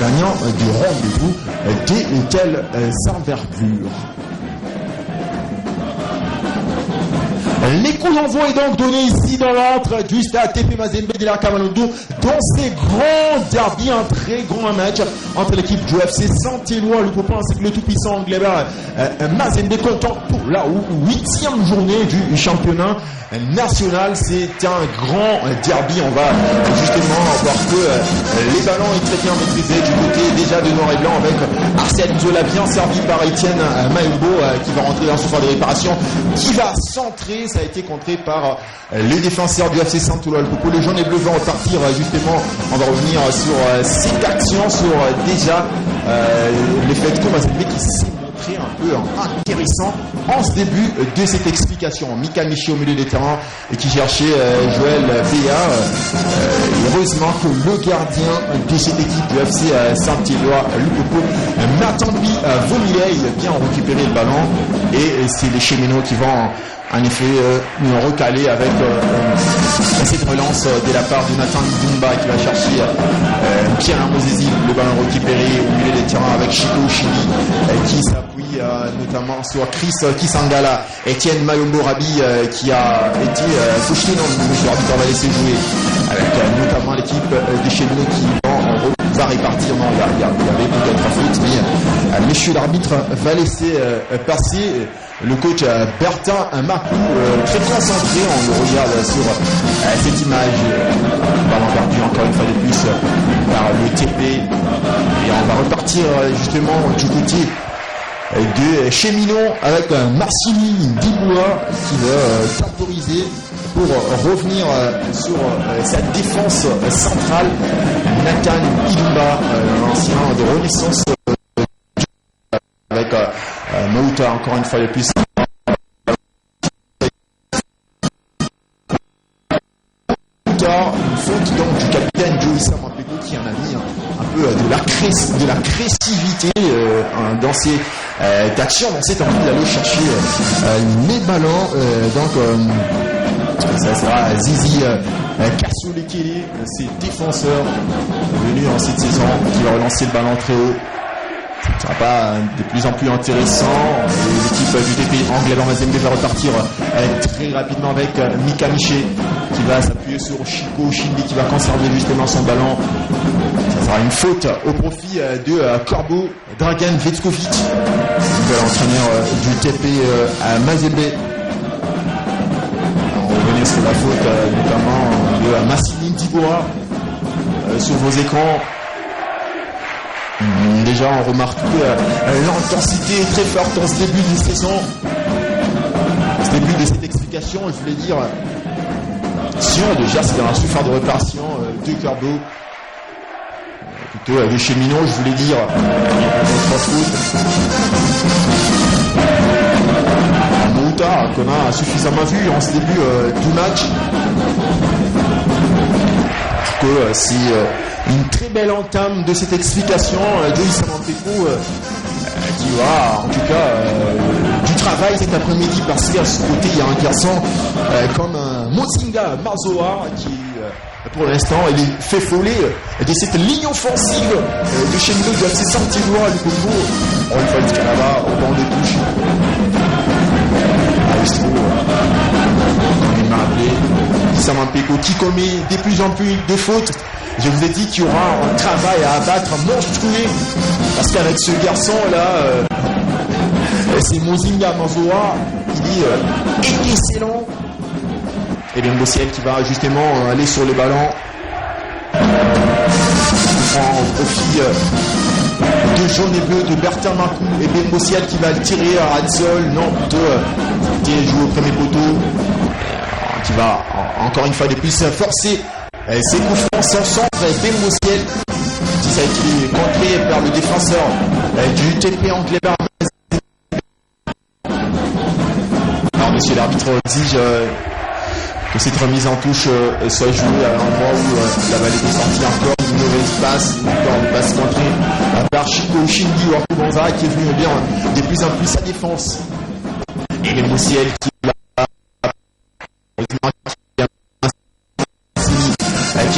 gagnant du rendez-vous des telles envergures. Les coups d'envoi est donc donné ici dans l'entre du stade TP Mazembe de la Kamalondo dans ces grands derbies, un très grand match entre l'équipe du FC Saint-Éloi, le copain ainsi que le tout-puissant anglais Mazembe comptant pour la 8e journée du championnat national. C'est un grand derby. On va justement voir que les ballons est très bien maîtrisés du côté déjà de noir et blanc avec Arcel Zola bien servi par Etienne Maembo qui va rentrer dans ce phare de réparation, qui va centrer. Ça a été contré par les défenseurs du FC Saint-Éloi. Les jaunes et bleus vont repartir justement. On va revenir sur cette action, sur déjà l'effet de Mazembe qui s'est montré un peu intéressant en ce début de cette explication. Mika Michi au milieu des terrains et qui cherchait Joël Béa. Heureusement que le gardien de cette équipe du FC Saint-Éloi, Lupopo, Matambi Vomilei, bien récupérer le ballon. Et c'est les cheminots qui vont en effet nous recaler avec cette relance de la part de Nathan Dumba qui va chercher Pierre Mosesi, le ballon récupéré au milieu des terrains avec Chico Chili qui s'appuie notamment sur Chris Kisangala, Etienne Mayombo-Rabi qui a été fauché dans le monsieur arbitre va laisser jouer avec notamment l'équipe des cheminots qui va répartir. Non, il y avait peut-être un faute, mais monsieur l'arbitre va laisser passer. Le coach Bertin Makou, très concentré, on le regarde sur cette image, ballon perdu encore une fois de plus par le TP, et on va repartir justement du côté de Cheminot avec Marcini Diboua qui va temporiser pour revenir sur sa défense centrale. Nathan Idumba, l'ancien de Renaissance avec Mouta encore une fois de plus. Une faute donc du capitaine Joey Samapeko qui en a mis un peu de la créativité dans ses actions, dans cette envie d'aller chercher les ballons. Donc ça sera Zizi Kassoulekele, ses défenseurs venus en cette saison, qui va relancer le ballon très haut. Ce ne sera pas de plus en plus intéressant. L'équipe du TP anglais dans Mazembe va repartir très rapidement avec Mika Miché qui va s'appuyer sur Chico Shindi qui va conserver justement son ballon. Ça sera une faute au profit de Corbeau Dragan Vetkovic, l'entraîneur du TP à Mazembe. On va revenir sur la faute notamment de Massini Diboa sur vos écrans. Déjà, on remarque l'intensité très forte en ce début de saison. Ce début de cette explication, je voulais dire, déjà, c'est dans un phare de réparation de Corbeau. Plutôt des cheminots, je voulais dire, Mouta, qu'on a suffisamment vu en ce début du match. Que c'est une très belle entame de cette explication de Samapeko qui va en tout cas du travail cet après-midi, parce qu'à ce côté il y a un garçon comme Mozinga Mazoa qui pour l'instant il est fait voler de cette ligne offensive de chez nous de FC Saint-Éloi, le Congo. On va le Canada au banc de touche. On m'a appelé Samapeko qui commet de plus en plus de fautes. Je vous ai dit qu'il y aura un travail à abattre monstrueux, parce qu'avec ce garçon-là, c'est Mozinga Mazoa, il est excellent. Et bien Bossiel qui va justement aller sur le ballon en profit de jaune et bleu de Bertin Makou, et Ben Bossiel qui va le tirer à Hadsol, non plutôt qui est joué au premier poteau, qui va encore une fois de plus forcer ses coups francs sans centre. Ben Bossiel qui a été contré par le défenseur du TP anglais. Alors monsieur l'arbitre exige que cette remise en touche soit jouée à l'endroit où la balle est sortie. Encore une mauvaise passe, encore une passe contrée par Chico Shindi ou Akubanza qui est venu bien de plus en plus sa défense. Et les Moussiel qui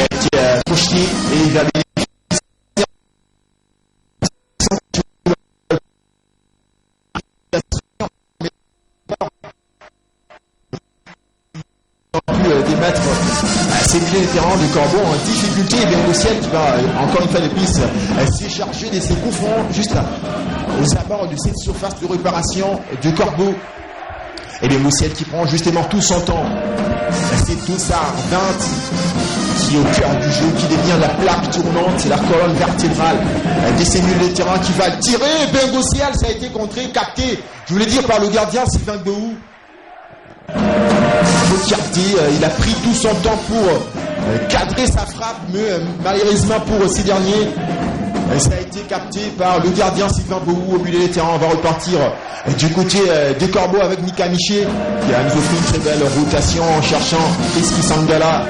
a été projeté et il va bénéficier sémuler les terrains de Corbeau en difficulté. Et bien le ciel qui va encore une fois de plus s'écharger de ses coups francs juste aux abords de cette surface de réparation de Corbeau. Et bien le ciel qui prend justement tout son temps. C'est tout ça, 20 qui est au cœur du jeu, qui devient la plaque tournante, c'est la colonne vertébrale des cellules de terrain qui va tirer. Bengo Ciel, ça a été contré, capté, je voulais dire par le gardien Sylvain Behou. Il a pris tout son temps pour cadrer sa frappe, mais malheureusement pour ces derniers, ça a été capté par le gardien Sylvain Behou au milieu des terrains. On va repartir du côté des Corbeaux avec Mika Miché qui a nous offert une très belle rotation en cherchant Eski Sangala.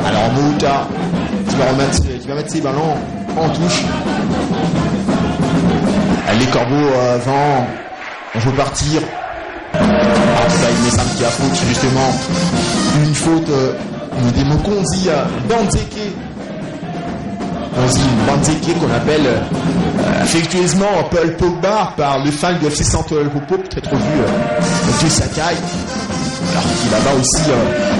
Alors Mouta qui va mettre ses ballons en touche. Les Corbeaux vont repartir. Alors ça, il me semble qu'il y a faute justement. Une faute de Mokonzi Banzeke. Banzeke qu'on appelle affectueusement Paul Pogba par le fan du FC Central Popo, peut-être vu Dieu Sakai. Alors qu'il a là aussi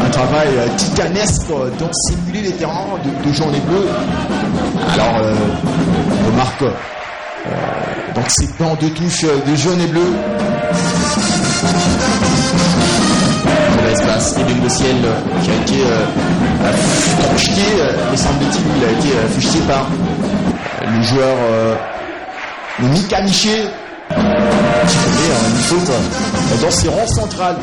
un travail titanesque donc simuler les terrains de jaune et bleu. Alors on remarque donc ces bancs de touche de jaune et bleu. Dans l'espace, et Bengo Ciel qui a été fustié, me semble-t-il, il a été fustié par le joueur le Mika Miché qui commet une faute dans ses rangs centrales.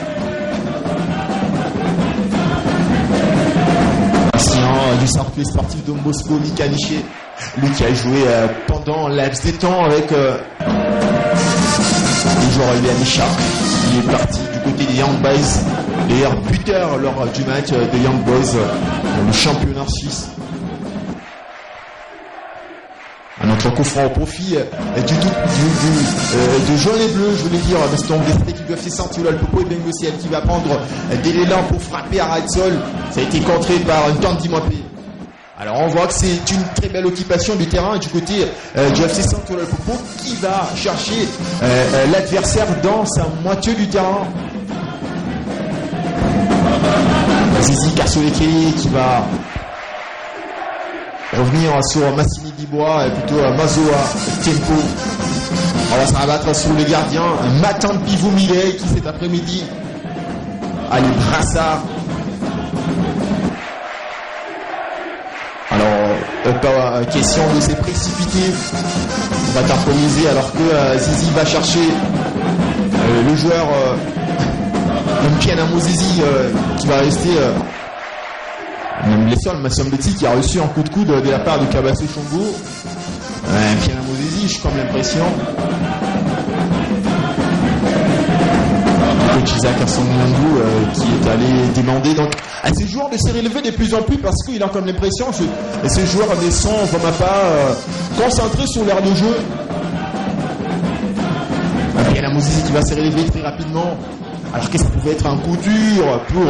Du circuit sportif de Moscou, Mika Miché, lui qui a joué pendant laps des temps avec le joueur Elian Ishak, qui est parti du côté des Young Boys, d'ailleurs buteur lors du match des Young Boys dans le championnat suisse. Un autre coup franc au profit de jaune et bleu, je voulais dire, parce qu'on des équipes de FC Saint-Ulol, Popo et Bengo Ciel qui va prendre de l'élan pour frapper à ras de sol. Ça a été contré par un Tandy Mopé. Alors on voit que c'est une très belle occupation du terrain du côté du FC Saint-Ulol Popo qui va chercher l'adversaire dans sa moitié du terrain. Zizi Kassoleke qui va revenir sur Massini Dibois et plutôt Mazoa Tempo. On va se rabattre sur les gardiens. Matan Pivou Millet qui cet après-midi a les brassards. Alors, pas question de se précipiter. On va t'harmoniser alors que Zizi va chercher le joueur Mpiana Mozezi qui va rester même blessé, me semble-t-il, qui a reçu un coup de coude de la part de Kabasso Chongo. Mpiana Mozezi, j'ai comme l'impression. Coach Isaac Assongandu qui est allé demander donc à ces joueurs de se relever de plus en plus parce qu'il a comme l'impression que ces joueurs ne sont vraiment pas concentrés sur l'air de jeu. Mpiana Mozezi qui va se relever très rapidement alors que ça pouvait être un coup dur pour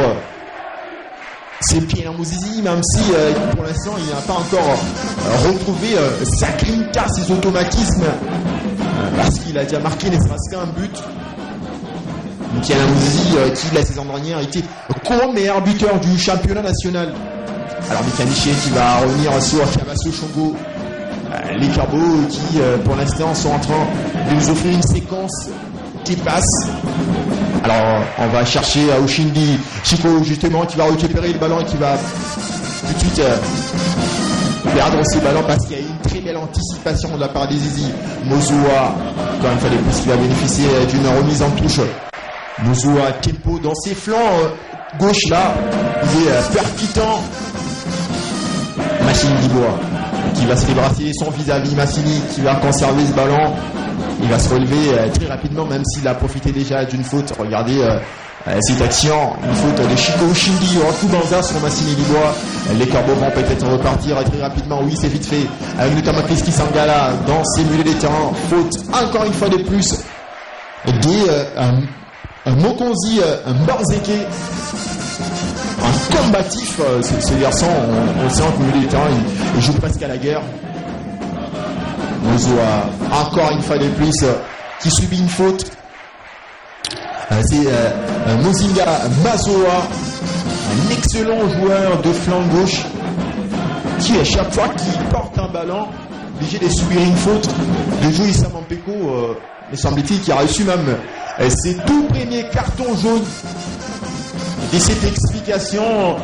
c'est Pierre Mouzizi, même si pour l'instant il n'a pas encore retrouvé sa grinta, ses automatismes, parce qu'il a déjà marqué ne serait-ce qu'un but. Pierre Mouzizi, qui la saison dernière était co-meilleur buteur du championnat national. Alors Mika Miché qui va revenir sur Kabasso Chongo. Les Corbeaux qui pour l'instant sont en train de nous offrir une séquence qui passe. Alors on va chercher Oshindi Chico justement qui va récupérer le ballon et qui va tout de suite perdre ses ballons parce qu'il y a une très belle anticipation de la part des Zizi. Mozoua, encore une fois de plus, qui va bénéficier d'une remise en touche. Mozoua Tempo dans ses flancs gauche là, il est percutant. Massini Dibois qui va se débarrasser son vis-à-vis. Massini qui va conserver ce ballon. Il va se relever très rapidement, même s'il a profité déjà d'une faute. Regardez cette action, une faute de Chico Oshindi, un coup banza sur Massini Dibois. Les Corbeaux vont peut-être repartir très rapidement. Oui, c'est vite fait. Avec notamment Eski Sangala dans ces mulets des terrains. Faute encore une fois de plus un Mokonzi, un Banzeke, un combatif. Ce garçon, on sent qu'au milieu des terrains, il joue presque à la guerre. Mozoa, encore une fois de plus, qui subit une faute. C'est Mozinga Mazoa, un excellent joueur de flanc gauche qui, à chaque fois qu'il porte un ballon, obligé de subir une faute de Joey Samampeko, me semble-t-il, qui a reçu même ses tout premiers cartons jaunes. Et cette explication,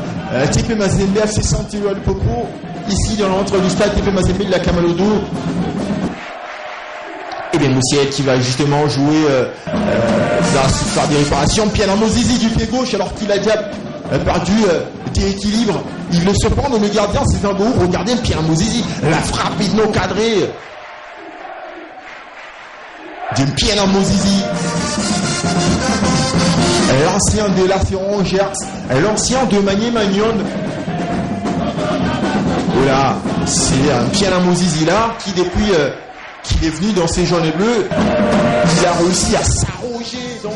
TP Mazembe FC Santiago Popo, ici dans l'entre du stade TP Mazembe de la Kamalodo. Et bien Moussiel qui va justement jouer dans faire des réparations. Pierre Mozizi du pied gauche alors qu'il a déjà perdu d'équilibre. Il le surprend, le gardien c'est un beau. Regardez Pierre Mozizi, la frappe est non cadrée de Pierre Mozizi. L'ancien de la Ferron Gers, l'ancien de Magné Magnon. Voilà, c'est un Pierre Mozizi là qui depuis qu'il est venu dans ces jaunes et bleus, il a réussi à s'arroger donc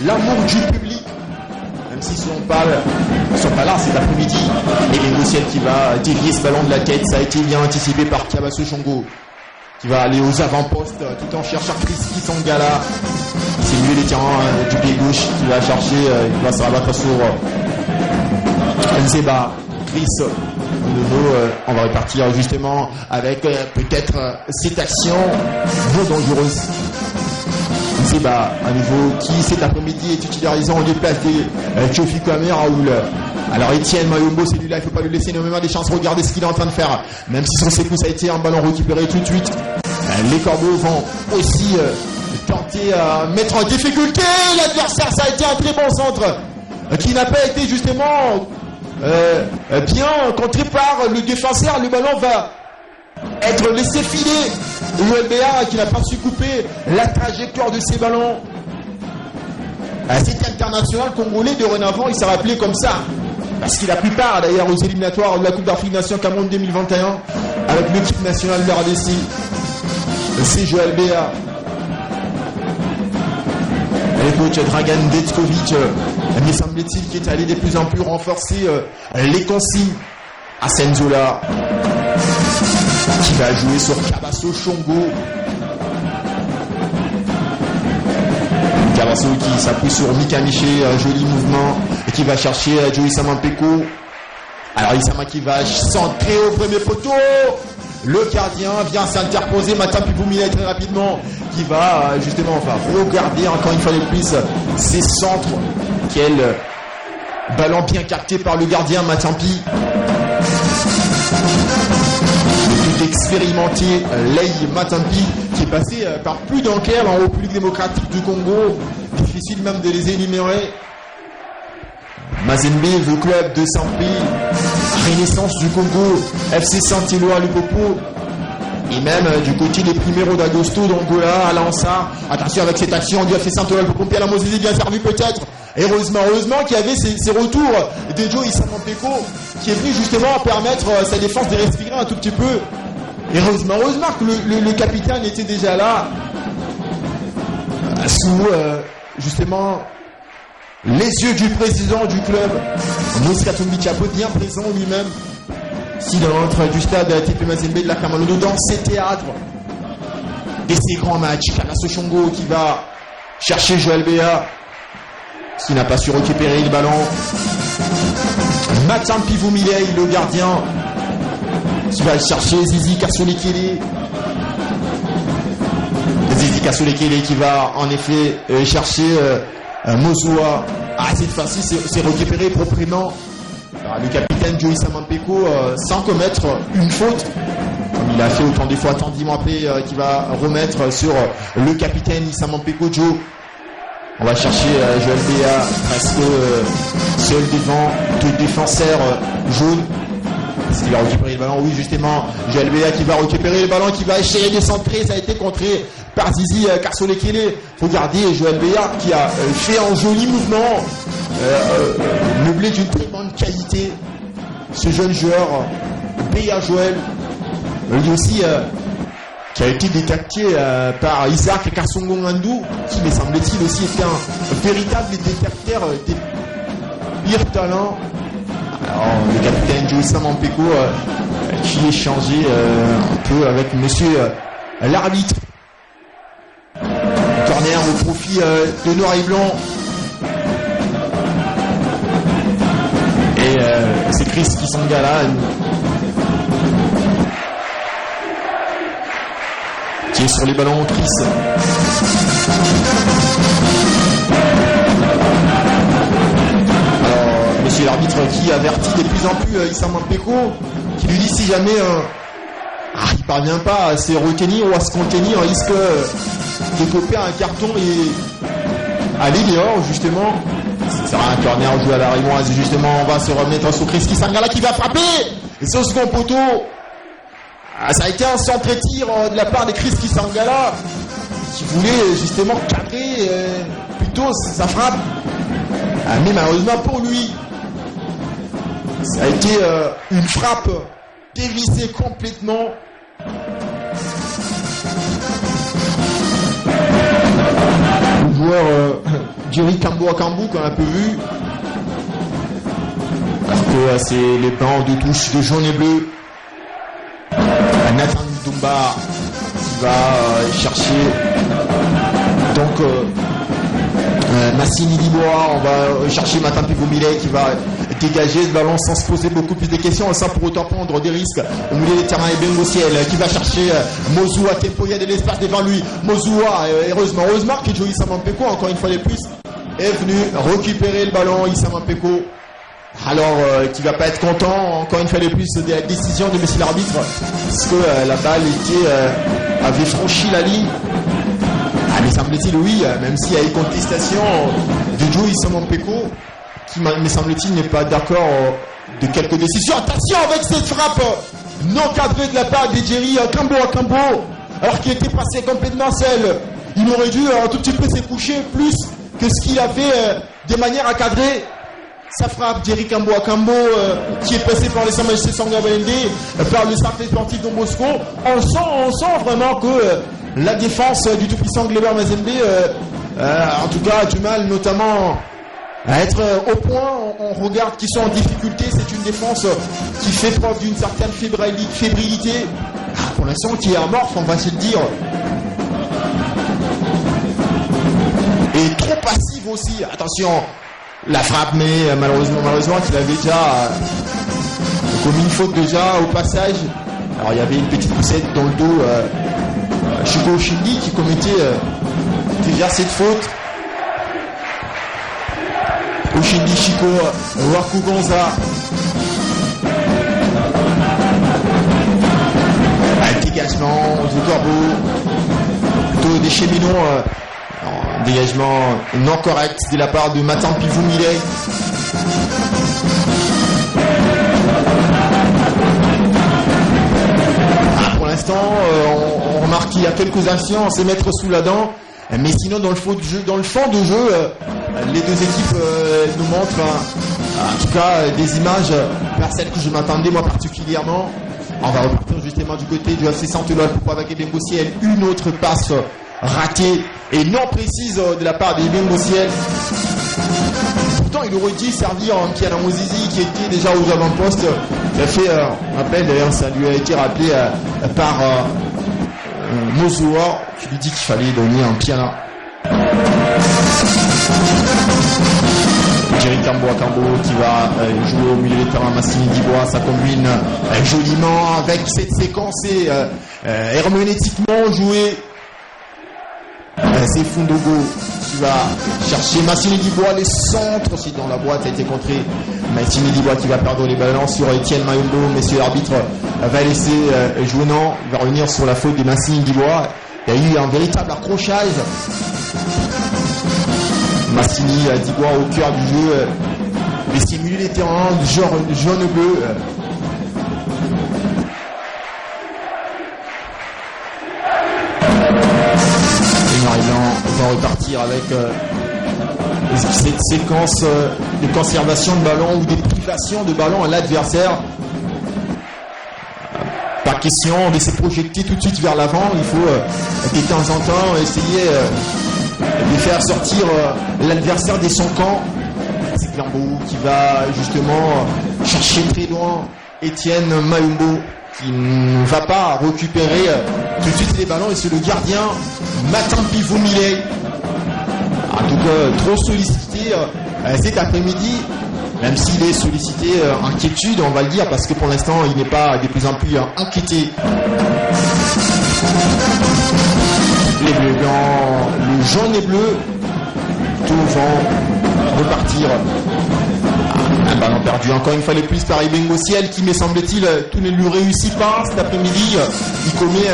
l'amour du public, même s'ils ne sont pas là cet après-midi. Et les Moussiel qui va dévier ce ballon de la tête, ça a été bien anticipé par Kabaso Chongo, qui va aller aux avant-postes tout en cherchant Chris Kisangala. C'est lui les terrains du pied gauche qui va chercher, il va se rabattre sur Nzeba. Chris, de nouveau, on va repartir justement avec peut-être cette action non dangereuse. Nzeba, à nouveau, qui cet après-midi est titularisé en déplace des Tchofi Kwame Raoul. Alors Etienne Mayombo, celui-là, il ne faut pas lui laisser énormément des chances. Regardez ce qu'il est en train de faire. Même si sur ses coups, ça a été un ballon récupéré tout de suite. Les Corbeaux vont aussi tenter à mettre en difficulté l'adversaire. Ça a été un très bon centre qui n'a pas été justement bien contré par le défenseur. Le ballon va être laissé filer. L'ULBA qui n'a pas su couper la trajectoire de ses ballons. Cet international congolais de Renavant, il s'est rappelé comme ça. Parce qu'il a pris part d'ailleurs aux éliminatoires de la Coupe d'Afrique Nation Cameroun 2021 avec l'équipe nationale de la RDC. C'est Joël Béa. Le coach Dragan Detkovic, me semble-t-il, qui est allé de plus en plus renforcer les consignes. Asenzola qui va jouer sur Kabaso Chongo. Kabaso qui s'appuie sur Mika Miché, un joli mouvement, et qui va chercher Joey Samampeko. Alors Isama qui va centrer au premier poteau. Le gardien vient s'interposer. Matampi Boumila très rapidement qui va justement regarder encore une fois de plus ces centres. Quel ballon bien capté par le gardien Matampi. Le plus expérimenté Lei Matampi qui est passé par plus d'enquêtes en République démocratique du Congo. Difficile même de les énumérer. Mazembe, le club de Saint-Pé, Renaissance du Congo, FC Saint-Éloi Lupopo, et même du côté des Primeiro d'Agosto d'Angola, à Lança. Attention avec cette action du FC Saint-Éloi Lupopo, Pierre Lamozisi bien servi peut-être. Heureusement qu'il y avait ces retours de Joey Samampeko qui est venu justement permettre sa défense de respirer un tout petit peu. Heureusement que le capitaine était déjà là, sous justement les yeux du président du club, Mouskatumbi Chapo, bien présent lui-même, ici dans l'entrée du stade TP Mazembe de la Kamalodo, dans ces théâtres de ces grands matchs. Kabaso Chongo qui va chercher Joël Béa, qui n'a pas su récupérer le ballon. Matampi Vumilei, le gardien, qui va chercher Zizi Kassolekele. Zizi Kassolekele qui va en effet chercher Mozoa. Cette fois-ci c'est récupéré proprement par le capitaine Joey Samampeko sans commettre une faute, comme il a fait autant des fois tendiment après, qui va remettre sur le capitaine Samampeko Joe. On va chercher Joël Béa presque seul devant deux défenseurs jaunes. Est-ce qu'il va récupérer le ballon? Oui, justement, Joël Béa qui va récupérer le ballon, qui va essayer de centrer. Ça a été contré par Zizi Kassolekele. Regardez Joël Béa qui a fait un joli mouvement, meublé d'une très bonne qualité. Ce jeune joueur, Béa Joël, lui aussi, qui a été détecté par Isaac Kassongo Ngandou, qui, me semble-t-il, aussi était un véritable détecteur des pires talents. Alors, le capitaine Joey Samampeko qui échangeait un peu avec monsieur l'arbitre. Corner au profit de Noir et Blanc. Et c'est Chris Kisangala qui est sur les ballons. Chris. Alors, monsieur l'arbitre qui avertit de plus en plus Issa Mampeko, qui lui dit si jamais il parvient pas à se retenir ou à se contenir, il risque de copier un carton et aller dehors justement. Ça sera un corner joué à la Rimoise. Justement, on va se remettre sur Chris Kisangala qui va frapper. Et c'est au second poteau. Ça a été un centre-tir de la part de Chris Kisangala qui voulait justement cadrer plutôt sa frappe. Mais malheureusement pour lui, ça a été une frappe dévissée complètement. Le joueur Jerry Kambo qu'on a un peu vu. Alors que c'est les bancs de touche de jaune et bleu. Nathan Dumba qui va chercher donc Massini Liboa. On va chercher Matampi Vomile qui va dégager ce ballon sans se poser beaucoup plus de questions, sans pour autant prendre des risques au milieu des terrains. Et Bengociel qui va chercher Mozoua Tempo, il y a de l'espace devant lui. Mozoua, heureusement que Joey Samampeko, encore une fois de plus, est venu récupérer le ballon. Issa Mampeko, alors qui va pas être content encore une fois de plus de la décision de monsieur l'arbitre, parce que la balle avait franchi la ligne. Mais semble-t-il oui, même s'il y a eu contestation de Joey Samampeko, qui me semble-t-il n'est pas d'accord de quelques décisions. Attention avec cette frappe non cadrée de la part de Jerry Kambo, alors qu'il était passé complètement seul. Il aurait dû un tout petit peu se coucher plus que ce qu'il a fait de manière à cadrer sa frappe. Jerry Kambo qui est passé par les Saint-Majesté Sangha-Balende, par le cercle sportif Don Bosco. On sent vraiment que la défense du tout-puissant Gleber Mazembe en tout cas a du mal notamment à être au point. On regarde qu'ils sont en difficulté. C'est une défense qui fait preuve d'une certaine fébrilité, pour l'instant qui est amorphe, on va se le dire, et trop passive aussi. Attention, la frappe, mais malheureusement qu'il avait déjà commis une faute déjà au passage. Alors il y avait une petite poussette dans le dos Chico Oshindi qui commettait déjà cette faute. Oshindi, Chico, Waku Gonza. Dégagement du Corbeau. Plutôt des cheminots. Dégagement non correct de la part de Matampi Vomile. Pour l'instant, on remarque qu'il y a quelques actions à se mettre sous la dent. Mais sinon, dans le fond de jeu, les deux équipes nous montrent en tout cas des images vers celles que je m'attendais moi particulièrement. On va repartir justement du côté du FC Saint-Éloi pour avec Bengociel. Une autre passe ratée et non précise de la part de Bengociel. Pourtant, il aurait dû servir en Kiana Mozizi qui était déjà aux avant-postes. Il a fait un rappel, d'ailleurs ça lui a été rappelé par Mozoua qui lui dit qu'il fallait donner un piana. Jerry Kambo qui va jouer au milieu des terrains. Massini Dibois, ça combine joliment avec cette séquence et herménétiquement jouée. C'est Fundogo qui va chercher Massini Dibois, les centres aussi dans la boîte a été contré. Massini Dibois qui va perdre les ballons sur Etienne Mayombo. Messieurs l'arbitre va laisser jouer, non, il va revenir sur la faute de Massini Dibois. Il y a eu un véritable accrochage. Massini Dibois au cœur du jeu, les stimuler les terrains jaune-bleu. On va repartir avec cette séquence de conservation de ballon ou des privations de ballon à l'adversaire. Pas question de se projeter tout de suite vers l'avant. Il faut de temps en temps essayer de faire sortir l'adversaire de son camp. C'est Clambeau qui va justement chercher très loin Etienne Mayombo qui ne va pas récupérer tout de suite les ballons et c'est le gardien Matampi Vomile. En tout cas, trop sollicité cet après-midi Même s'il est sollicité, inquiétude, on va le dire, parce que pour l'instant, il n'est pas de plus en plus inquiété. Les bleus blancs, le jaune et bleu, tout vont repartir. Un ballon perdu encore une fois de plus par Ibengo Ciel qui, me semble-t-il, tout ne lui réussit pas cet après-midi. Il commet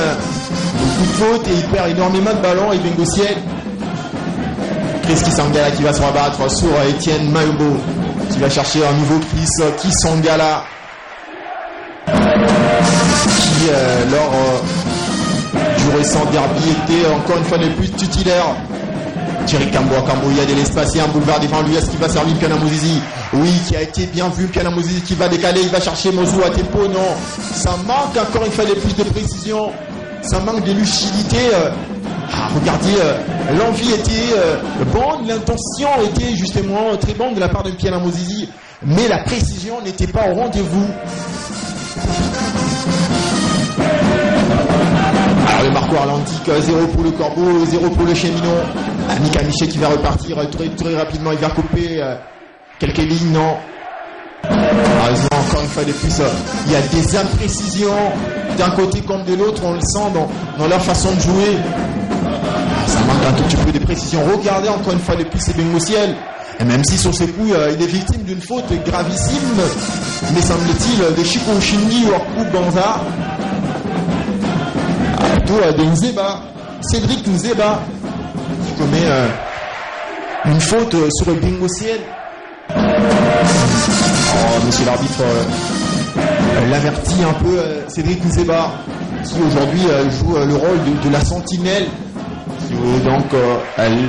beaucoup de fautes et il perd énormément de ballons. Ibengo Ciel. Chris Sangala qui va se rabattre sur Etienne Mayobo qui va chercher un nouveau Chris Sangala qui, lors du récent derby, était encore une fois de plus titulaire. Thierry Kambo, il y a de l'espace, il y a un boulevard devant lui, est-ce qu'il va servir le Kanamouzizi? Oui, qui a été bien vu, le Kanamouzizi qui va décaler, il va chercher Mozou à tempo, non. Ça manque encore une fois de plus de précision, ça manque de lucidité. Regardez, l'envie était bonne, l'intention était justement très bonne de la part de Kanamouzizi, mais la précision n'était pas au rendez-vous. Alors le Marco Arlandic, 0 pour le Corbeau, 0 pour le Cheminot. Mika Miché qui va repartir très rapidement, il va couper quelques lignes, non. Encore une fois de plus, il y a des imprécisions d'un côté comme de l'autre, on le sent dans leur façon de jouer. Ça manque un tout petit peu de précision. Regardez encore une fois de plus Ibengo Ciel. Et même si sur ses coups, il est victime d'une faute gravissime, mais semble-t-il, de Chico Oshindi ou Arkou Banza. Plutôt de Nzeba, Cédric Nzeba, qui commet une faute sur Ibengo Ciel. Monsieur l'arbitre l'avertit un peu, Cédric Nzeba, qui aujourd'hui joue le rôle de la sentinelle. Donc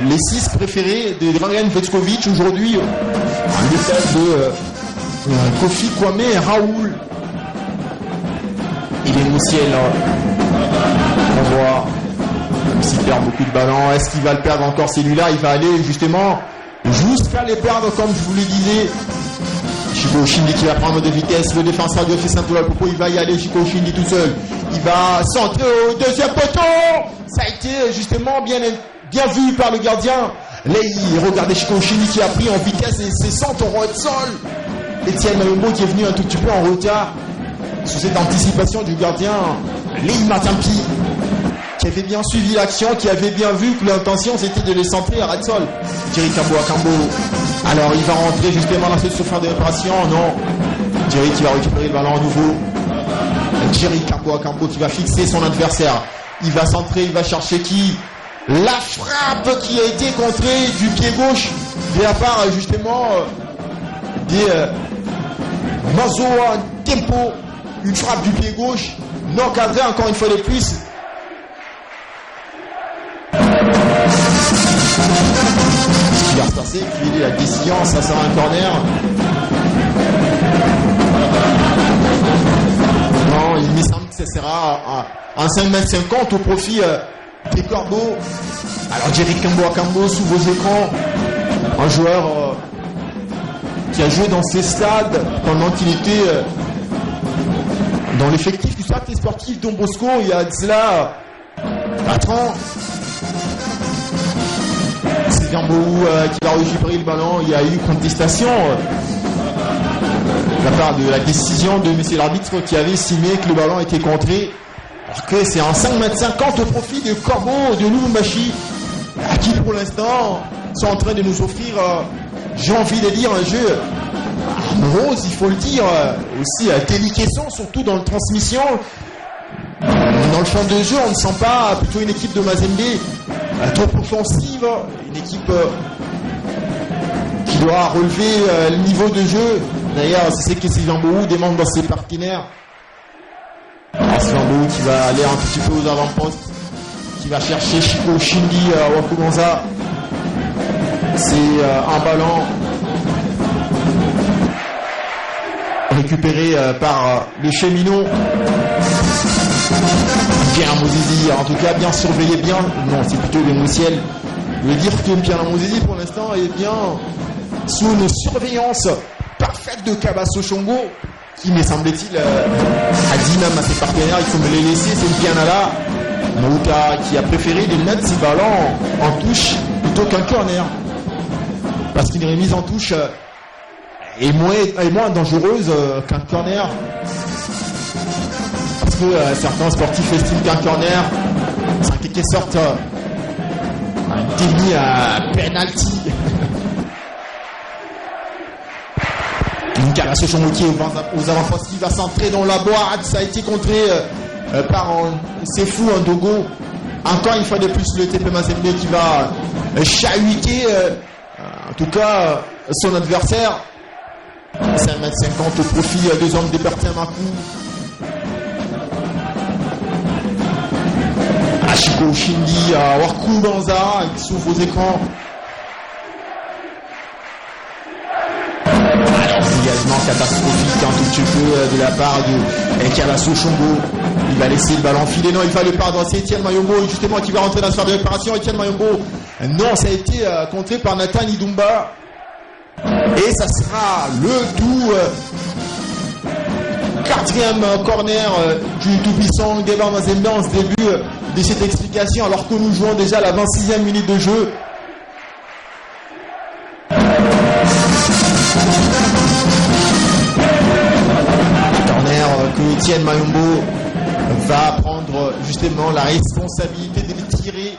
les 6 préférés de Dragan Vetkovic aujourd'hui, en défaite de Kofi Kwame et Raoul. Ibengo Ciel, on voit, même s'il perd beaucoup de ballons, est-ce qu'il va le perdre encore celui-là? Il va aller justement jusqu'à les perdre, comme je vous le disais. Chico Oshindi qui va prendre de vitesse, le défenseur de Fessantoula Popo, il va y aller, Chico Oshindi tout seul. Il va centrer au deuxième poteau. Ça a été justement bien vu par le gardien. Là, regardez Chico Oshindi qui a pris en vitesse et ses centres au ras de sol. Etienne Mayombo qui est venu un tout petit peu en retard sur cette anticipation du gardien. Léi Matampi qui avait bien suivi l'action, qui avait bien vu que l'intention c'était de les centrer à ras de sol. Thierry Kambo à Kambo. Alors il va rentrer justement dans cette surface de réparation. Non. Thierry qui va récupérer le ballon à nouveau. Thierry Kambo à Kambo qui va fixer son adversaire. Il va centrer, il va chercher qui? La frappe qui a été contrée du pied gauche de la part justement des Mazoa Tempo. Une frappe du pied gauche, non cadrée encore une fois de plus. Ce qui va se passer, qui est la décision, ça sera un corner. Non, il me semble que ça sera un 5,50 m au profit des Corbeaux. Alors Jerry Kambo Akambo sous vos écrans, un joueur qui a joué dans ces stades pendant qu'il était dans l'effectif du stade sportif Don Bosco il y a de cela 4 ans. C'est Gamboou qui va récupérer le ballon. Il y a eu contestation de la part de la décision de monsieur l'arbitre qui avait estimé que le ballon était contré. Alors que c'est un 5,50 m au profit de Corbeau de Lubumbashi, qui pour l'instant sont en train de nous offrir, j'ai envie de dire, un jeu rose, il faut le dire, aussi déliquescent, surtout dans la transmission. Dans le fond de jeu, on ne sent pas plutôt une équipe de Mazembe trop offensive, une équipe qui doit relever le niveau de jeu. D'ailleurs, c'est ce que Sylvain Bohou demande dans ses partenaires. Sylvain Bohou qui va aller un petit peu aux avant-postes, qui va chercher Chico Oshindi Wakubanza. C'est un ballon récupéré par le Cheminot. Pierre Mouzizi, en tout cas bien surveillé, bien. Non, c'est plutôt le Moussiel. Je veux dire que Pierre Mouzizi pour l'instant est bien sous une surveillance parfaite de Kabaso Chongo, qui me semble-t-il a dit même à ses partenaires, il faut me les laisser, c'est une Pianala. Mouta qui a préféré de mettre ses ballons en touche plutôt qu'un corner. Parce qu'une remise en touche est moins dangereuse qu'un corner. Parce que certains sportifs estiment qu'un corner, c'est en quelque sorte un déni à penalty. Calasso Chongoki aux avant-postes qui va centrer dans la boîte. Ça a été contré par Sefou Ndogo. Encore une fois de plus le TP Mazembe qui va chahuiter en tout cas son adversaire. 5m50 au profit des hommes d'Ebertin Makou. Ashiko Shindi, Warkou Banza qui s'ouvre aux écrans. Dégagement catastrophique un tout petit peu de la part de Calasso Chongo. Il va laisser le ballon filer. Non, il va le perdre. C'est Etienne Mayombo justement qui va rentrer dans la sphère de réparation. Etienne Mayombo. Non, ça a été contré par Nathan Idumba. Et ça sera le tout. Quatrième corner du tout-puissant Deba Mazembe en ce début de cette explication alors que nous jouons déjà la 26e minute de jeu. Que Etienne Mayombo va prendre justement la responsabilité de les tirer.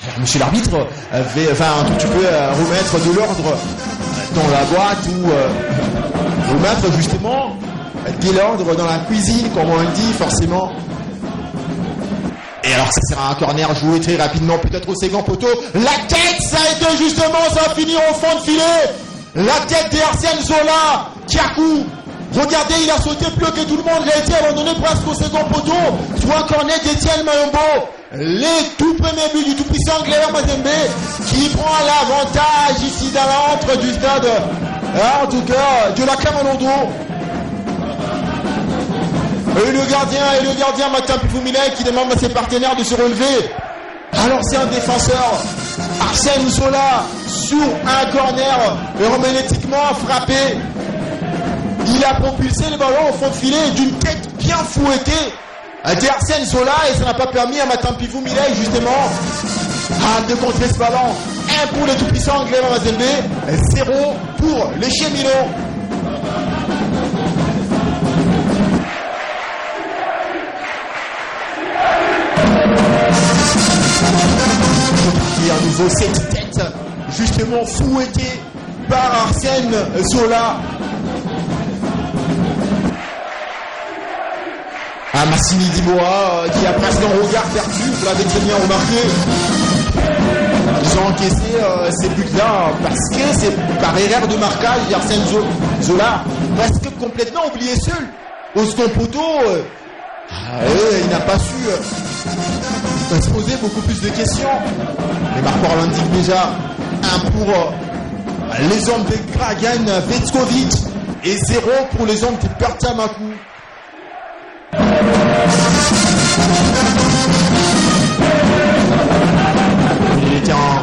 Alors, monsieur l'arbitre va un tout petit peu remettre de l'ordre dans la boîte ou remettre justement de l'ordre dans la cuisine, comme on le dit forcément. Et alors ça sera un corner joué très rapidement, peut-être au second poteau. La tête, ça a été justement, ça va finir au fond de filet. La tête d'Arsène Zola, Tiakou. Regardez, il a sauté plus que tout le monde. Il a été abandonné presque au second poteau. Soit un cornet d'Etienne Mayombo. Les tout premiers buts du tout-puissant Cléber Mazembe qui prend l'avantage ici dans l'entre du stade. En tout cas, de la Kamalondo. Et le gardien Matin Pifoumilet qui demande à ses partenaires de se relever. Alors c'est un défenseur, Arsène Zola, sur un corner, herménétiquement frappé. Il a propulsé le ballon au fond de filet d'une tête bien fouettée d'Arsène Zola et ça n'a pas permis à Matin Pifoumilet justement de contrer ce ballon. 1 pour les tout-puissants Cléber Mazembe, 0 pour les Cheminots. À nouveau cette tête justement fouettée par Arsène Zola. Massini Diboa qui a presque un regard perdu, vous l'avez très bien remarqué. Ils ont encaissé ces buts-là parce que c'est par erreur de marquage d'Arsène Zola presque complètement oublié seul. Au second poteau, il n'a pas su se poser beaucoup plus de questions. Les marqueurs l'indiquent déjà. 1 pour les hommes de Dragan Vetkovic et 0 pour les hommes de Pertamakou.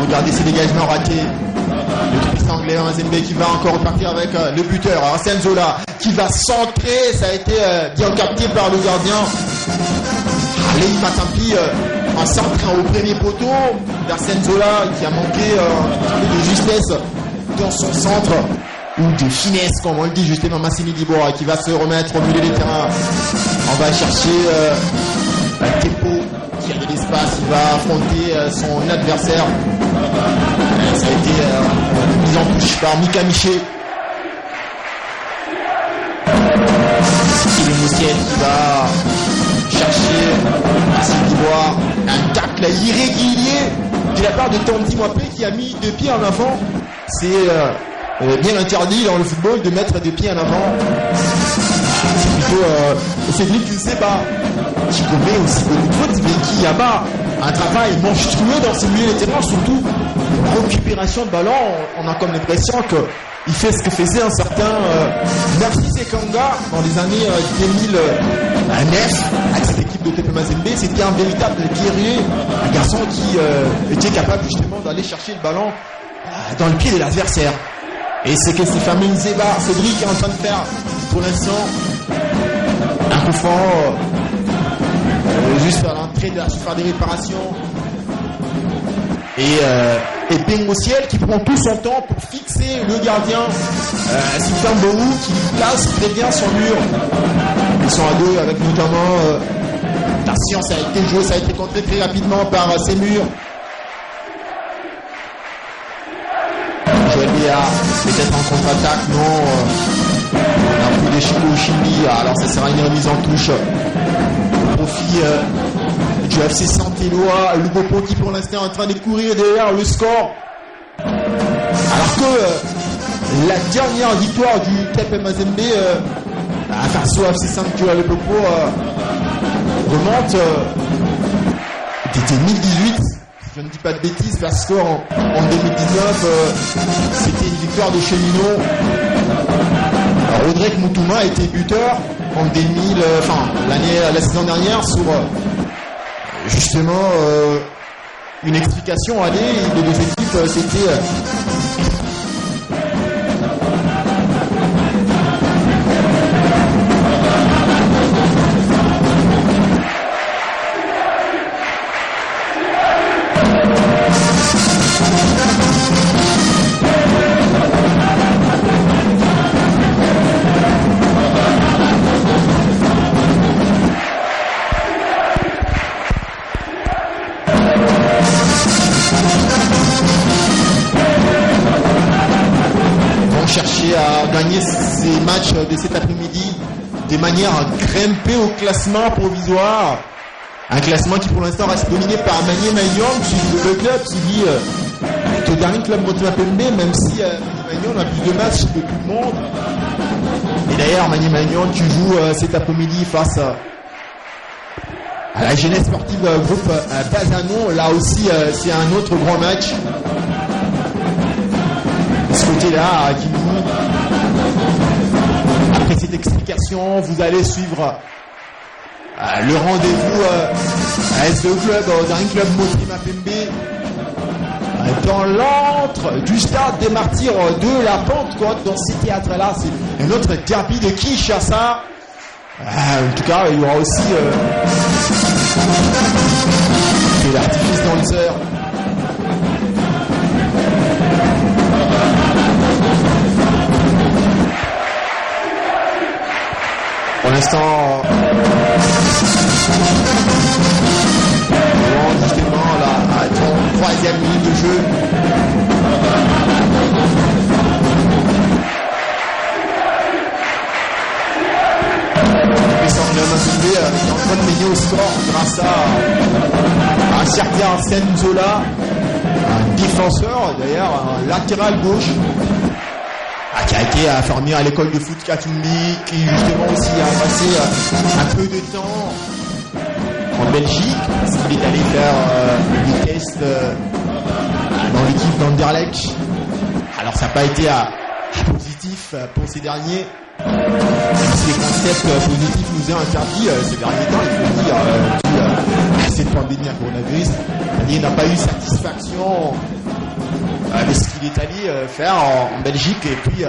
Regardez ces dégagements ratés. Le tout-puissant anglais Mazembe qui va encore repartir avec le buteur Arsène Zola qui va centrer. Ça a été bien capté par le gardien. Léi Matampi en centrant au premier poteau d'Arsène Zola qui a manqué de justesse dans son centre ou de finesse comme on le dit justement. Massini Dibora qui va se remettre au milieu des terrains. On va chercher Tepo qui a de l'espace, il va affronter son adversaire. Ça a été mis en touche par Mika Miché. Le Moussiel qui va chercher Massimo Dibois, un tacle irrégulier de la part de Tandy Mwape qui a mis 2 pieds en avant. C'est bien interdit dans le football de mettre 2 pieds en avant. C'est plutôt Cédric Kunseba qui commet aussi beaucoup de fautes mais qui abat un travail monstrueux dans ce milieu de terrain, surtout récupération de ballon. On a comme l'impression qu'il fait ce que faisait un certain Narcisse Kanga dans les années 2009 avec cette équipe de TP Mazembe. C'était un véritable guerrier, un garçon qui était capable justement d'aller chercher le ballon dans le pied de l'adversaire. Et c'est que Stéphane Zeba, Cédric est en train de faire pour l'instant un coup franc juste à l'entrée de la surface de réparation. et Bengociel qui prend tout son temps pour fixer le gardien Sultan Bohou qui place très bien son mur. Ils sont à deux avec notamment attention, ça a été joué, ça a été contré très rapidement par Semur. Joël Béard, peut-être en contre-attaque, non. On a pris des Chico Chimie, alors ça sera une remise en touche au profit du FC Saint-Éloi. Lugopo qui pour l'instant est en train de courir derrière le score. Alors que la dernière victoire du TP Mazembe face au FC Saint-Éloi, Lugopo remonte d'été 2018. Je ne dis pas de bêtises parce qu'en 2019, c'était une victoire de Cheminot. Roderick Moutouma était buteur en 2000, la saison dernière sur justement une explication allée. Les deux équipes, c'était à gagner ces matchs de cet après-midi de manière à grimper au classement provisoire. Un classement qui pour l'instant reste dominé par Maniema Union, le club qui vit le dernier club Motema-Pembe, même si Maniema Union a plus de matchs que tout le monde. Et d'ailleurs Maniema Union qui joue cet après-midi face à la jeunesse sportive groupe Bazano. Là aussi c'est un autre grand match. Ce côté-là, qui nous... Après cette explication, vous allez suivre le rendez-vous à SDO Club, dans un club Motema Pembe, dans l'antre du stade des martyrs de la Pentecôte. Dans ce théâtre-là, c'est un autre derby de Kinshasa. En tout cas, il y aura aussi de l'artifice danseur. Pour l'instant, justement, là, à 3e minute de jeu. Et Sandra Mazembe est en train de mener au score grâce à un certain Senzola, un défenseur, d'ailleurs, un latéral gauche. Qui a été formé à l'école de foot Katumbi, qui justement aussi a passé un peu de temps en Belgique, parce qu'il est allé faire des tests dans l'équipe d'Anderlecht. Alors ça n'a pas été positif pour ces derniers. Ces concepts positifs nous ont interdits ces derniers temps, il faut dire, dû à cette pandémie à coronavirus. Il n'a pas eu satisfaction de ce qu'il est allé faire en Belgique, et puis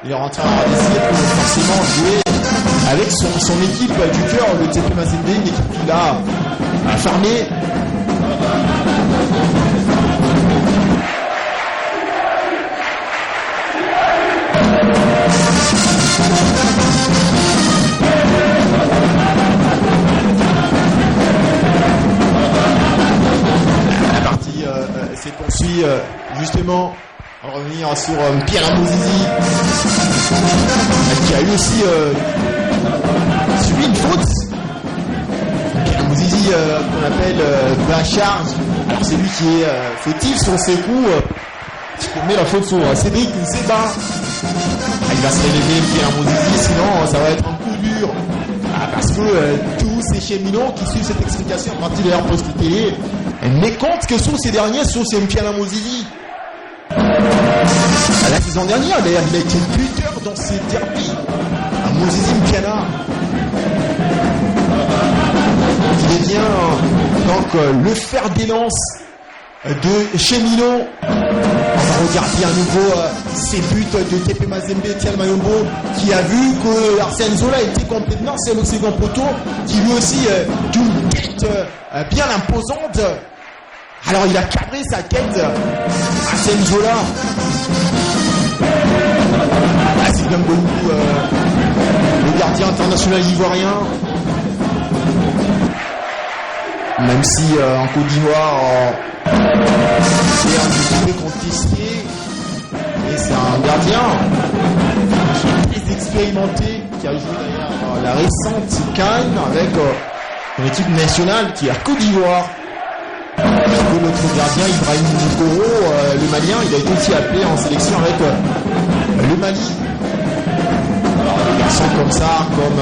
il est rentré en RDC pour forcément jouer avec son équipe du cœur, le TP Mazembe, une équipe qu'il a fermée. La partie s'est poursuivie justement. On va revenir sur Pierre Amouzizi qui a eu aussi subi une faute. Pierre Amouzizi qu'on appelle Bachar. Alors c'est lui qui est fautif sur ses coups. On met la faute sur Cédric Zeba. Il va se relever Pierre Amouzizi, sinon ça va être un coup dur. Parce que tous ces cheminons qui suivent cette explication, en partie d'ailleurs post télé, mécomptent que sont ces derniers, sont ces Pierre Amouzizi. La saison dernière, d'ailleurs, il a été buteur dans ces derbies à Mouzizi Mpiana. Il devient donc le fer des lances de Cheminot. On va regarder à nouveau ces buts de TP Mazembe, Tial Mayombo, qui a vu que Arsène Zola était complètement c'est le second poteau, qui lui aussi d'une tête bien imposante. Alors il a cadré sa quête à Senzola. C'est bien beaucoup le gardien international ivoirien. Même si en Côte d'Ivoire, c'est un petit peu contesté. Et c'est un gardien très expérimenté qui a joué d'ailleurs la récente CAN avec une équipe nationale qui est à Côte d'Ivoire. L'autre gardien, Ibrahim Goro, le Malien, il a été aussi appelé en sélection avec le Mali. Alors des garçons comme ça, comme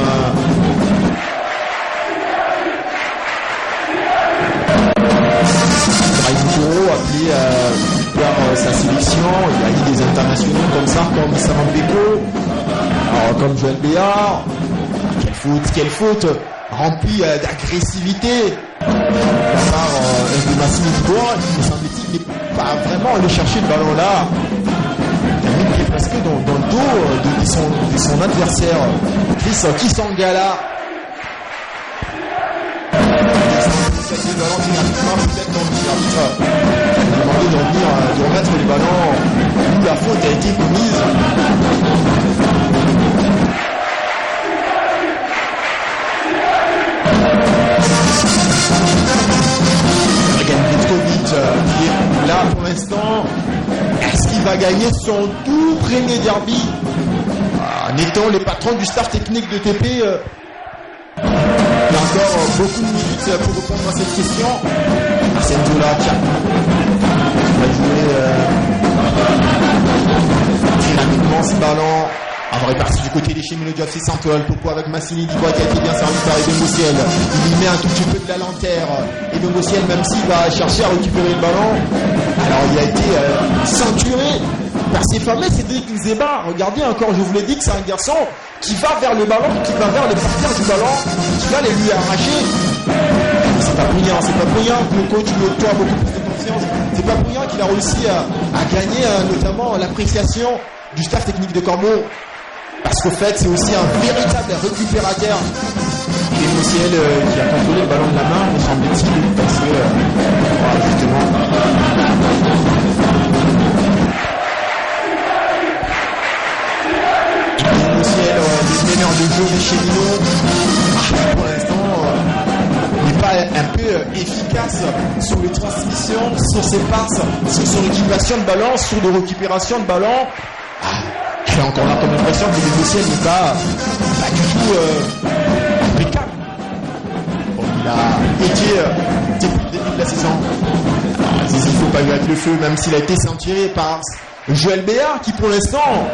Ibrahim Goro appelé par sa sélection. Il y a eu des internationaux comme ça, comme Issam Mbeko, comme Joël Béard. Quelle faute remplie d'agressivité de part de Massimo Dubois, il semble-t-il n'est pas vraiment allé chercher le ballon là. Il est presque dans le dos de son adversaire, Chris Kisangala. Le ballon dynamiquement, peut-être dans l'arbitre a demandé de remettre les ballons où la faute a été commise. Qui est là pour l'instant. Est-ce qu'il va gagner son tout premier derby en étant les patrons du staff technique de TP? Il y a encore beaucoup de minutes pour répondre à cette question. Arsène Zola qui va jouer dynamiquement ce ballon. On est parti du côté des cheminots du FC Central. Popo avec Massini Dibois qui a été bien servi par Eben Gossiel. Il y met un tout petit peu de la lanterne. Eben Gossiel, même s'il va chercher à récupérer le ballon, alors il a été ceinturé par ses fameux Cédric Nzeba. Regardez encore, je vous l'ai dit que c'est un garçon qui va vers le ballon, qui va vers les porteurs du ballon, qui va les lui arracher. C'est pas pour rien que le coach lui octroie beaucoup plus de confiance. C'est pas pour rien qu'il a réussi à gagner notamment l'appréciation du staff technique de Corbeau. Parce qu'au fait, c'est aussi un véritable récupérateur. Et Mossiel qui a contrôlé le ballon de la main, me semble-t-il, parce que, voilà, justement. Et Mossiel, le meneur de jeu des cheminots, pour l'instant, n'est pas un peu efficace sur les transmissions, sur ses passes, sur son récupération de ballon, sur les récupérations de ballon. J'ai encore là comme l'impression que le dossier n'est pas du tout impeccable. Bon, il a été depuis le début de la saison. Il ne faut pas lui mettre le feu, même s'il a été ceinturé par Joël Béard, qui pour l'instant,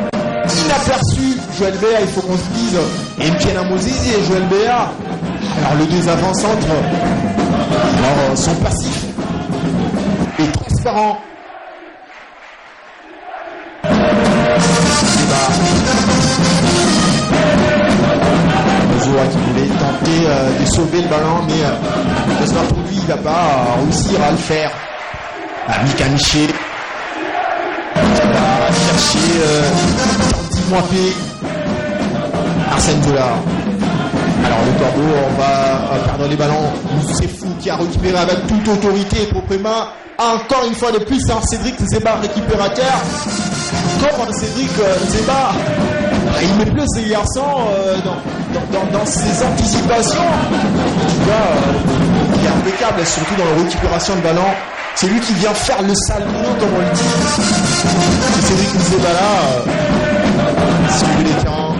inaperçu. Joël Béard, il faut qu'on se dise, et Mpiana Mozizi et Joël Béard. Alors les deux avant-centres sont passifs et transparents. Mozoa qui voulait tenter de sauver le ballon, mais heureusement pour lui, il va pas réussir à le faire. Mika Miché qui va chercher Tanti Moipé, Arsène Zola. Alors le Corbeau, on va perdre les ballons. C'est fou qui a récupéré avec toute autorité et proprement. Encore une fois de plus, c'est Cédric Nzeba récupérateur. Comme Cédric Nzeba, il met plus ces garçons dans ses anticipations. En tout cas, il est impeccable, surtout dans la récupération de ballon. C'est lui qui vient faire le sale boulot, comme on le dit. Et Cédric Nzeba là, sur les terrains.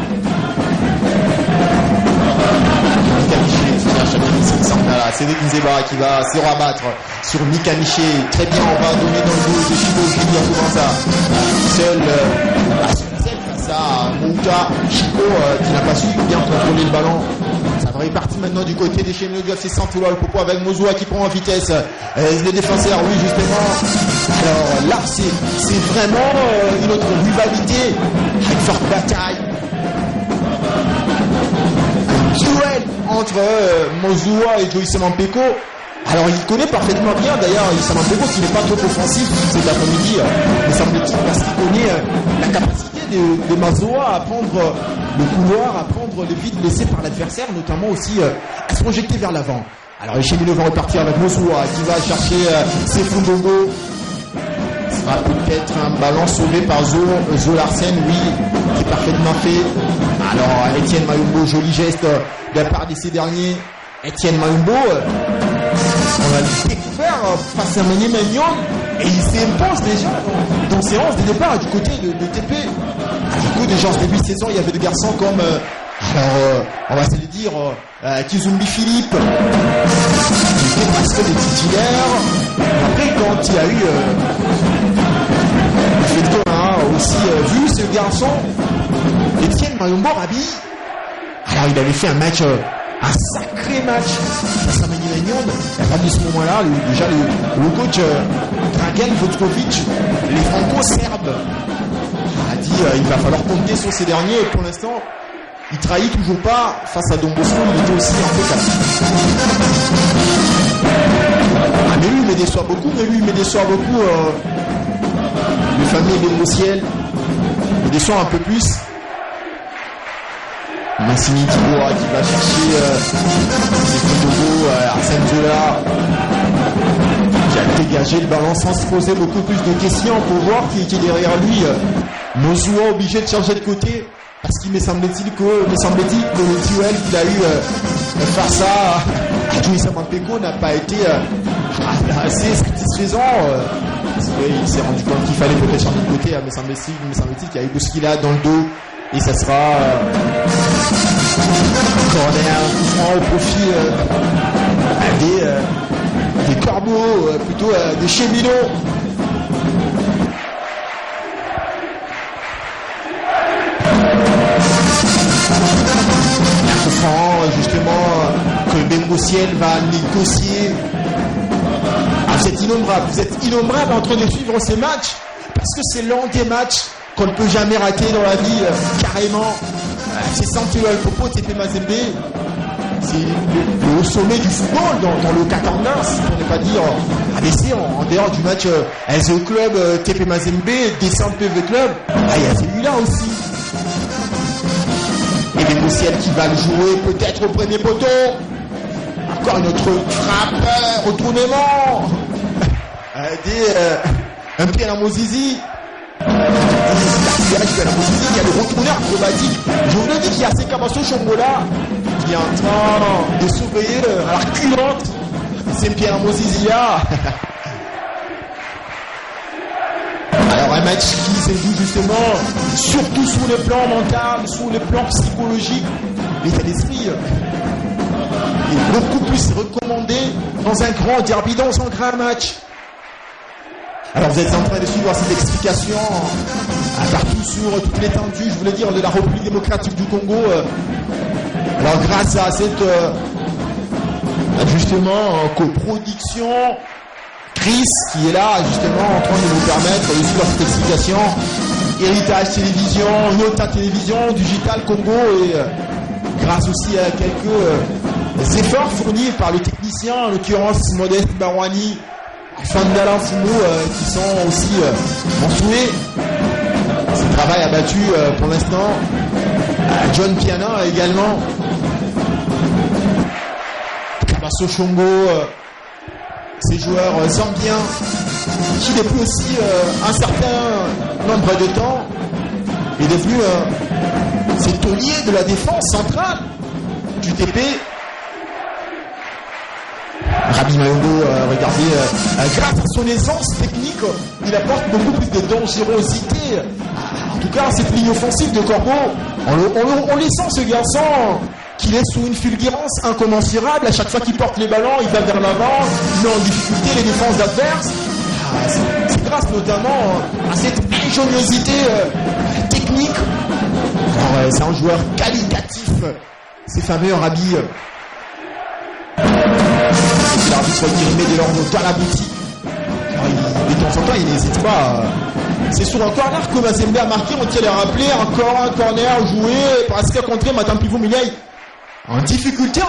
Cédric Nzeba qui va se rabattre sur Mika Miché. Très bien, on va donner dans le dos de Chico qui commence seul face à Mouta. Chico qui n'a pas su bien contrôler le ballon. Ça va repartir maintenant du côté des cheminots du FC Central. Popo avec Mozoa qui prend en vitesse. Les défenseurs, oui, justement. Alors là, c'est vraiment une autre rivalité. Une forte bataille. Duel entre Mozoa et Joyce Mampeko. Alors il connaît parfaitement bien d'ailleurs Issam Mbeko qui n'est pas trop offensif cet après-midi, mais semble-t-il parce qu'il connaît la capacité de Mozoa à prendre le couloir, à prendre le vide laissé par l'adversaire, notamment aussi à se projeter vers l'avant. Alors les cheminots vont repartir avec Mozoua qui va chercher Sefundongo. Ce sera peut-être un ballon sauvé par Zo Larsen, oui, qui est parfaitement fait. Alors Etienne Mayumbo, joli geste de la part de ces derniers. Etienne Mayumbo, on a découvert face à Mané Magnon et il s'impose déjà dans séance de départ du côté de TP. Du coup, déjà en ce début de saison, il y avait des garçons comme, on va se le dire, Kizumbi Philippe, qui était presque des titulaires. Après, quand il y a eu aussi vu ce garçon, Etienne Mayombo Rabi, alors il avait fait un match, un sacré match face à Magnon. Il a pas dit ce moment-là, déjà le coach Dragan Votkovic, les franco-serbes, a dit il va falloir compter sur ces derniers. Et pour l'instant, il trahit toujours pas face à Don Bosco, il était aussi un peu cassé. Ah, mais lui, il me déçoit beaucoup, le fameux Bémociel me déçoit un peu plus. Massini Tiboura qui va chercher Arsène Zola qui a dégagé le ballon sans se poser beaucoup plus de questions pour voir qui est derrière lui. Mozoua obligé de changer de côté parce qu'il me semble-t-il que le duel qu'il a eu face à Joey Samampeko n'a pas été assez satisfaisant. Il s'est rendu compte qu'il fallait peut-être changer de côté. Me semble-t-il qu'il y a eu Bouskila dans le dos. Et ça sera corner au profit des corbeaux, plutôt des cheminots. On comprend justement que Bengociel va négocier. Vous êtes innombrable en train de suivre ces matchs parce que c'est l'un des matchs qu'on ne peut jamais rater dans la vie, carrément. C'est Santiago Popo, TP Mazembe. C'est le sommet du football dans le 14 pour ne pas dire ABC en dehors du match SO Club, TP Mazembe, Descente PV Club. Il y a celui-là aussi. Et Bengociel qui va le jouer peut-être au premier poteau. Encore une autre frappe, retournement. Un pied à la Mozizi. Il y a le retourneur acrobatique. Je vous le dis qu'il y a ces Kabasso Chongola qui est en train de surveiller à la culante c'est Pierre Mosizia. Alors un match qui se joue justement surtout sur le plan mental, sur le plan psychologique. L'état d'esprit est beaucoup plus recommandé dans un grand derby, dans un grand match. Alors vous êtes en train de suivre cette explication partout sur toute l'étendue, je voulais dire, de la République démocratique du Congo. Alors grâce à cette justement coproduction, Chris qui est là justement en train de nous permettre de suivre cette explication, Héritage Télévision, Nota Télévision, Digital Congo et grâce aussi à quelques efforts fournis par le technicien, en l'occurrence Modeste Barouani, Fandala Fumo qui sont aussi mensués. Ce travail abattu pour l'instant. John Piana également. Kabasso Chongo, ces joueurs zambiens qui depuis aussi un certain nombre de temps est devenu c'est taulier de la défense centrale du TP. Rabi Mayombo, regardez, grâce à son aisance technique, il apporte beaucoup plus de dangerosité. En tout cas, cette ligne offensive de Corbeau, on les sent ce garçon, qu'il est sous une fulgurance incommensurable. À chaque fois qu'il porte les ballons, il va vers l'avant, il met en difficulté les défenses adverses. C'est grâce notamment à cette ingéniosité technique. Alors, c'est un joueur qualitatif, ces fameux Rabi. C'est l'arbitre qui remet de l'ordre dans la boutique. Alors, de temps en temps, il n'hésite pas. C'est sur un corner que Mazembe a marqué. On tient à le rappeler. Encore un corner joué. Parce qu'à contrer Madame Pivot Millet. En difficulté.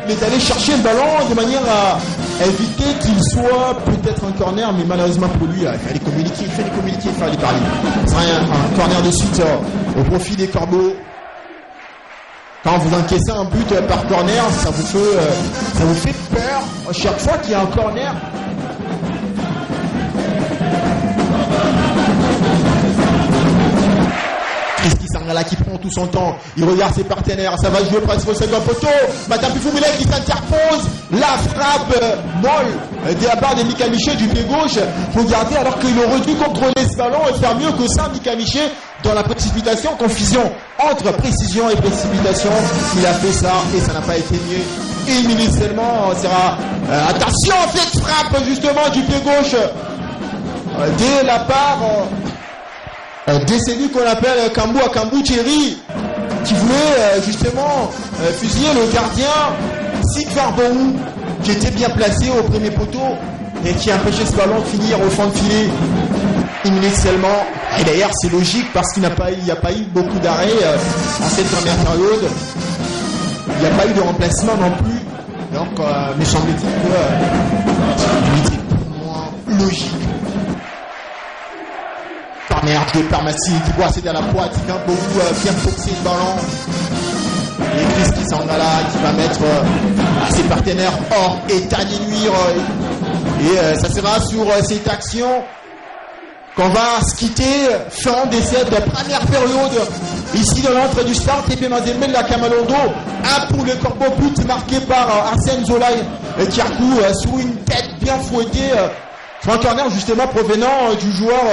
Il est allé chercher le ballon de manière à éviter qu'il soit peut-être un corner. Mais malheureusement pour lui, il fallait communiquer. Il fallait parler. C'est un corner de suite au profit des Corbeaux. Quand vous encaissez un but par corner, ça vous fait peur chaque fois qu'il y a un corner. Chris Sangala qui prend tout son temps, il regarde ses partenaires, ça va jouer presque au second poteau. Matapi Fumile qui s'interpose, la frappe molle de la part de Mika Miché du pied gauche. Regardez, alors qu'il aurait dû contrôler ce ballon et faire mieux que ça, Mika Miché, dans la précipitation, confusion entre précision et précipitation. Il a fait ça et ça n'a pas été mieux. Une minute seulement, sera attention, cette frappe justement du pied gauche de la part de celui qu'on appelle Kambou Akambou Thierry, qui voulait justement fusiller le gardien Sigvar Bohou, qui était bien placé au premier poteau et qui a empêché ce ballon de finir au fond de filet. Une minute seulement. Et d'ailleurs c'est logique parce qu'il n'y a pas eu beaucoup d'arrêts en cette première période. Il n'y a pas eu de remplacement non plus. Donc me semble-t-il que c'est pour moi logique. Merde de Parmassi qui voit c'est dans la pointe, il vient beaucoup bien boxer le ballon. Et Chris qui s'en va là, qui va mettre ses partenaires hors état de nuire. Et ça sera sur cette action qu'on va se quitter fin de cette première période. Ici dans l'entrée du stade, TP Mazembe de la Kamalondo. Un pour le corbeau but marqué par Arsène Zolaï qui a coup sous une tête bien fouettée. Sur un corner justement provenant du joueur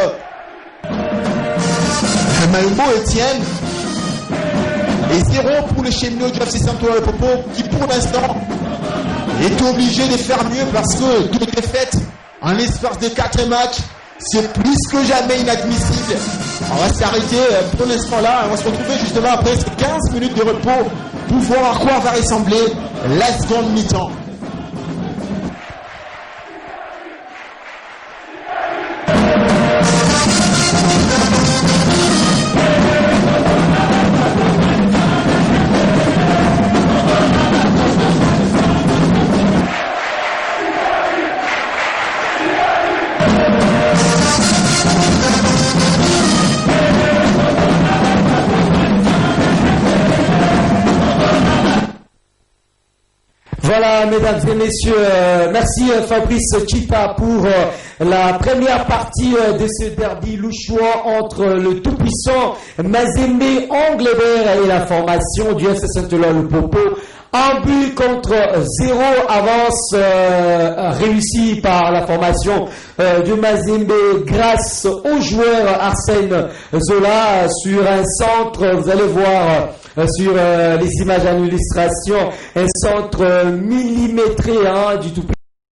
Maumbo Etienne. Et 0 pour le cheminot du FC Saint-Ouen Popo qui pour l'instant est obligé de faire mieux parce que 2 défaites en l'espace de 4 matchs, c'est plus que jamais inadmissible. On va s'arrêter pour l'instant là, on va se retrouver justement après ces 15 minutes de repos pour voir à quoi va ressembler la seconde mi-temps. Voilà, mesdames et messieurs, merci Fabrice Chita pour la première partie de ce derby louchois entre le tout-puissant Mazembe Anglebert et la formation du FC Saint-Ouen Popo. Un but contre 0, avance réussie par la formation du Mazembe grâce au joueur Arsène Zola sur un centre, vous allez voir sur les images en illustration, un centre millimétré du tout